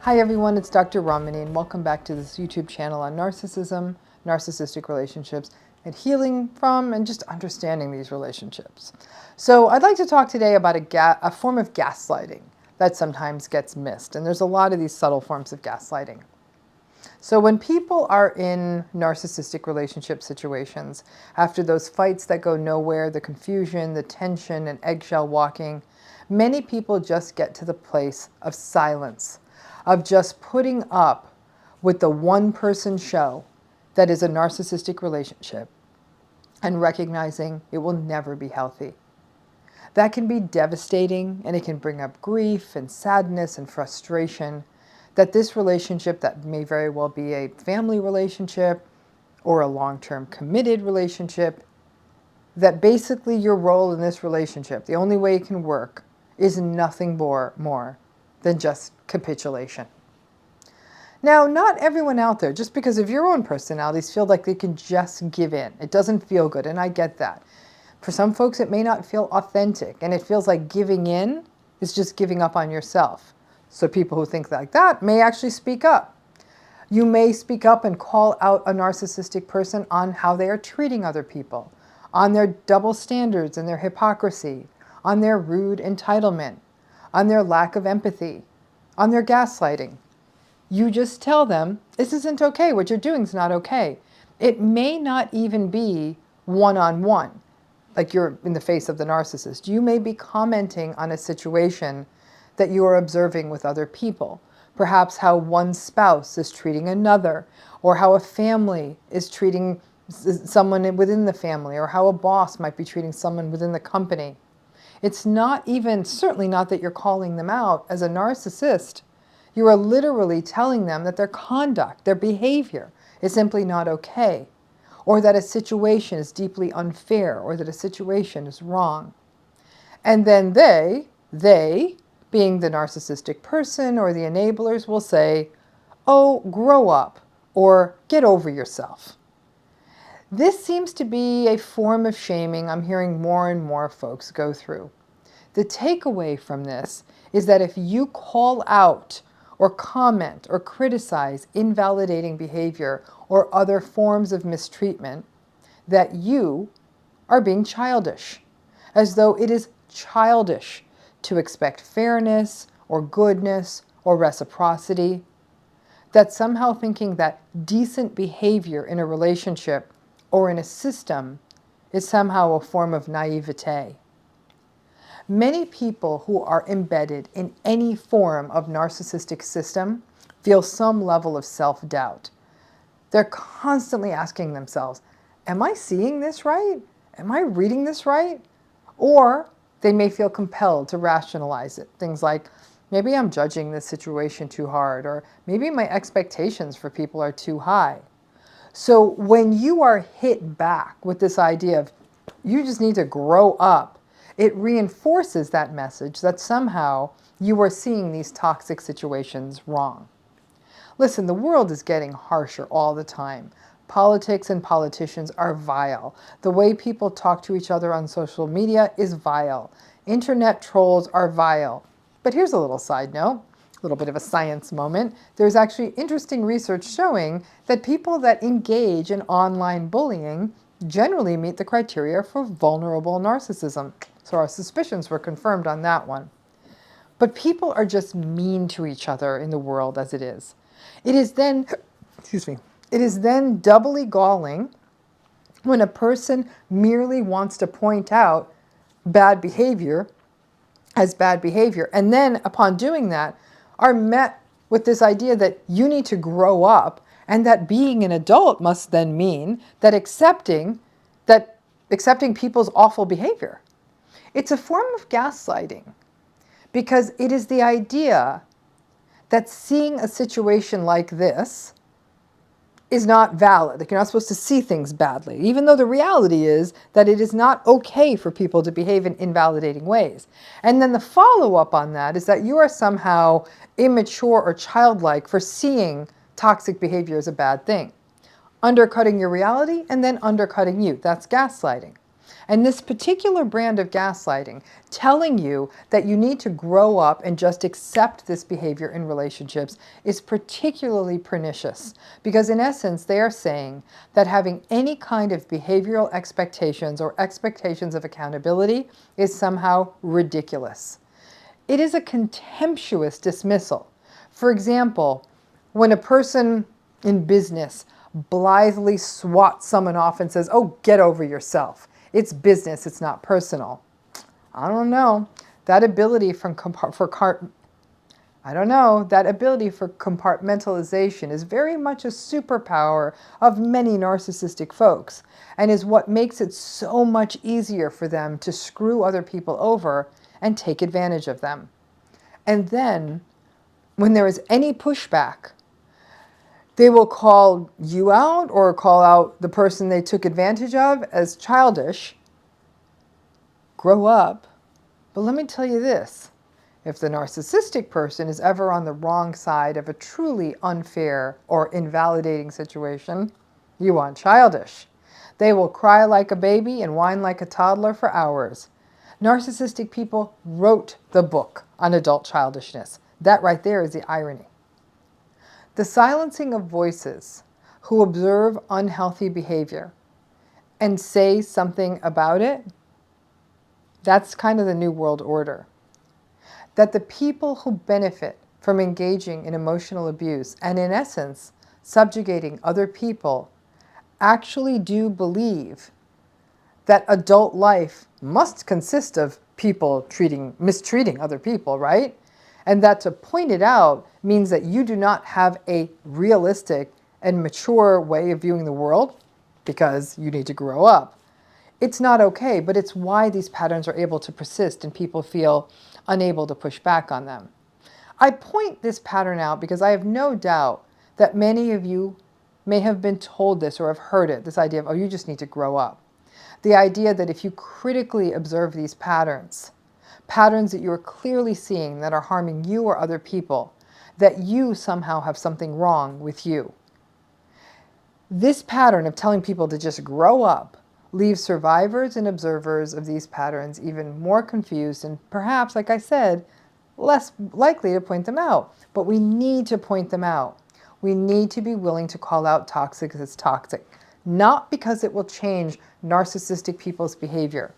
Hi everyone, it's Dr. Ramani and welcome back to this YouTube channel on narcissism, narcissistic relationships, and healing from and just understanding these relationships. So I'd like to talk today about a form of gaslighting that sometimes gets missed, and there's a lot of these subtle forms of gaslighting. So when people are in narcissistic relationship situations, after those fights that go nowhere, the confusion, the tension, and eggshell walking, many people just get to the place of silence, of just putting up with the one-person show that is a narcissistic relationship and recognizing it will never be healthy. That can be devastating, and it can bring up grief and sadness and frustration that this relationship, that may very well be a family relationship or a long-term committed relationship, that basically your role in this relationship, the only way it can work, is nothing more than just capitulation. Now, not everyone out there, just because of your own personalities, feel like they can just give in. It doesn't feel good, and I get that. For some folks, it may not feel authentic, and it feels like giving in is just giving up on yourself. So people who think like that may actually speak up. You may speak up and call out a narcissistic person on how they are treating other people, on their double standards and their hypocrisy, on their rude entitlement, on their lack of empathy, on their gaslighting. You just tell them, this isn't okay, what you're doing is not okay. It may not even be one-on-one, like you're in the face of the narcissist. You may be commenting on a situation that you are observing with other people. Perhaps how one spouse is treating another, or how a family is treating someone within the family, or how a boss might be treating someone within the company. It's not even, certainly not that you're calling them out as a narcissist. You are literally telling them that their conduct, their behavior is simply not okay, or that a situation is deeply unfair, or that a situation is wrong. And then they, being the narcissistic person or the enablers, will say, oh, grow up, or get over yourself. This seems to be a form of shaming I'm hearing more and more folks go through. The takeaway from this is that if you call out or comment or criticize invalidating behavior or other forms of mistreatment, that you are being childish, as though it is childish to expect fairness or goodness or reciprocity, that somehow thinking that decent behavior in a relationship or in a system is somehow a form of naivete. Many people who are embedded in any form of narcissistic system feel some level of self-doubt. They're constantly asking themselves, am I seeing this right? Am I reading this right? Or they may feel compelled to rationalize it. Things like, maybe I'm judging this situation too hard, or maybe my expectations for people are too high. So when you are hit back with this idea of, you just need to grow up, it reinforces that message that somehow you are seeing these toxic situations wrong. Listen, the world is getting harsher all the time. Politics and politicians are vile. The way people talk to each other on social media is vile. Internet trolls are vile. But here's a little side note, a little bit of a science moment. There's actually interesting research showing that people that engage in online bullying generally meet the criteria for vulnerable narcissism. So our suspicions were confirmed on that one. But people are just mean to each other in the world as it is. It is then, it is then doubly galling when a person merely wants to point out bad behavior as bad behavior, and then upon doing that are met with this idea that you need to grow up, and that being an adult must then mean that accepting people's awful behavior. It's a form of gaslighting, because it is the idea that seeing a situation like this is not valid. Like, you're not supposed to see things badly, even though the reality is that it is not okay for people to behave in invalidating ways. And then the follow-up on that is that you are somehow immature or childlike for seeing toxic behavior as a bad thing, undercutting your reality and then undercutting you. That's gaslighting. And this particular brand of gaslighting, telling you that you need to grow up and just accept this behavior in relationships, is particularly pernicious because in essence, they are saying that having any kind of behavioral expectations or expectations of accountability is somehow ridiculous. It is a contemptuous dismissal. For example, when a person in business blithely swats someone off and says, "Oh, get over yourself. It's business, it's not personal." I don't know. That ability for compartmentalization is very much a superpower of many narcissistic folks and is what makes it so much easier for them to screw other people over and take advantage of them. And then, when there is any pushback, they will call you out or call out the person they took advantage of as childish. Grow up. But let me tell you this. If the narcissistic person is ever on the wrong side of a truly unfair or invalidating situation, you aren't childish. They will cry like a baby and whine like a toddler for hours. Narcissistic people wrote the book on adult childishness. That right there is the irony. The silencing of voices who observe unhealthy behavior and say something about it, that's kind of the New World Order. That the people who benefit from engaging in emotional abuse and in essence subjugating other people actually do believe that adult life must consist of people mistreating other people, right? And that to point it out means that you do not have a realistic and mature way of viewing the world because you need to grow up. It's not okay, but it's why these patterns are able to persist and people feel unable to push back on them. I point this pattern out because I have no doubt that many of you may have been told this or have heard it, this idea of, oh, you just need to grow up. The idea that if you critically observe these patterns that you are clearly seeing that are harming you or other people, that you somehow have something wrong with you. This pattern of telling people to just grow up leaves survivors and observers of these patterns even more confused and perhaps, like I said, less likely to point them out. But we need to point them out. We need to be willing to call out toxic as toxic, not because it will change narcissistic people's behavior,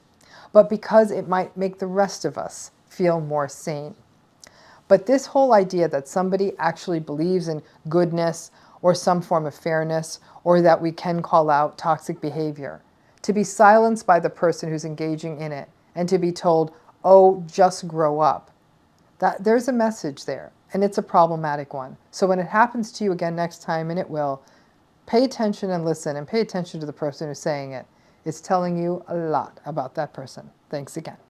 but because it might make the rest of us feel more sane. But this whole idea that somebody actually believes in goodness or some form of fairness, or that we can call out toxic behavior, to be silenced by the person who's engaging in it, and to be told, oh, just grow up, there's a message there, and it's a problematic one. So when it happens to you again next time, and it will, pay attention and listen, and pay attention to the person who's saying it. It's telling you a lot about that person. Thanks again.